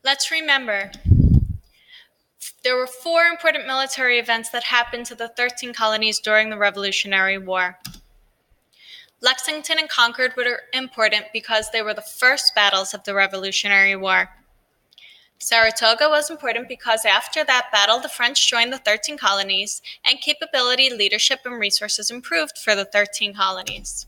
Let's remember, there were 4 important military events that happened to the 13 colonies during the Revolutionary War. Lexington and Concord were important because they were the first battles of the Revolutionary War. Saratoga was important because after that battle, the French joined the 13 colonies, and capability, leadership, and resources improved for the 13 colonies.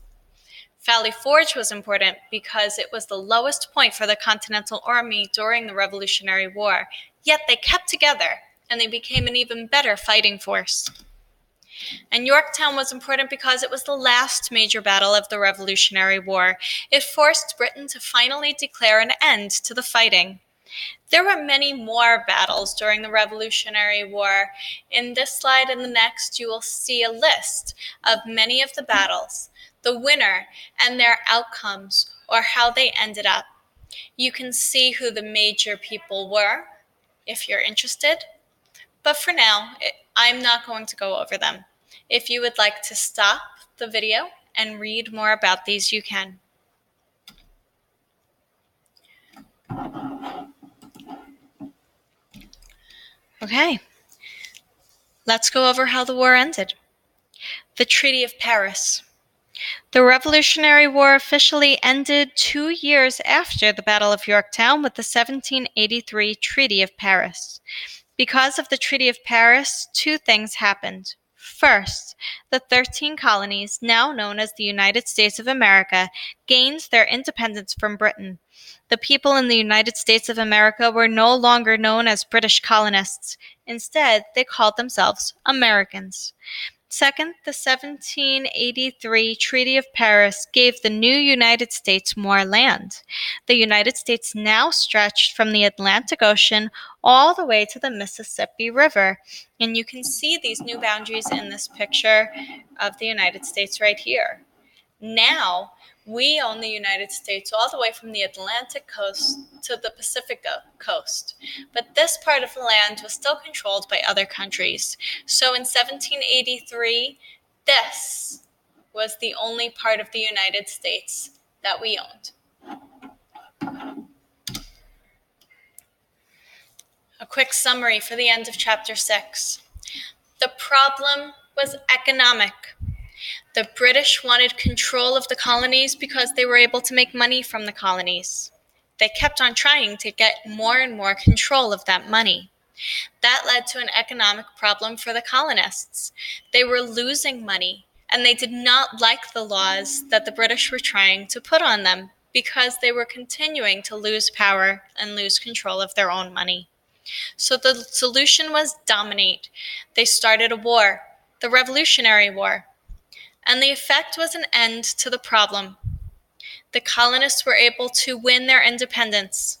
Valley Forge was important because it was the lowest point for the Continental Army during the Revolutionary War, yet they kept together, and they became an even better fighting force. And Yorktown was important because it was the last major battle of the Revolutionary War. It forced Britain to finally declare an end to the fighting. There were many more battles during the Revolutionary War. In this slide and the next, you will see a list of many of the battles, the winner, and their outcomes, or how they ended up. You can see who the major people were, if you're interested. But for now, I'm not going to go over them. If you would like to stop the video and read more about these, you can. Okay, let's go over how the war ended. The Treaty of Paris. The Revolutionary War officially ended 2 years after the Battle of Yorktown with the 1783 Treaty of Paris. Because of the Treaty of Paris, 2 things happened. First, the 13 colonies, now known as the United States of America, gained their independence from Britain. The people in the United States of America were no longer known as British colonists. Instead, they called themselves Americans. Second, the 1783 Treaty of Paris gave the new United States more land. The United States now stretched from the Atlantic Ocean all the way to the Mississippi River. And you can see these new boundaries in this picture of the United States right here. Now, we own the United States all the way from the Atlantic coast to the Pacific coast. But this part of the land was still controlled by other countries. So in 1783, this was the only part of the United States that we owned. A quick summary for the end of chapter 6. The problem was economic. The British wanted control of the colonies because they were able to make money from the colonies. They kept on trying to get more and more control of that money. That led to an economic problem for the colonists. They were losing money, and they did not like the laws that the British were trying to put on them because they were continuing to lose power and lose control of their own money. So the solution was dominate. They started a war, the Revolutionary War. And the effect was an end to the problem. The colonists were able to win their independence.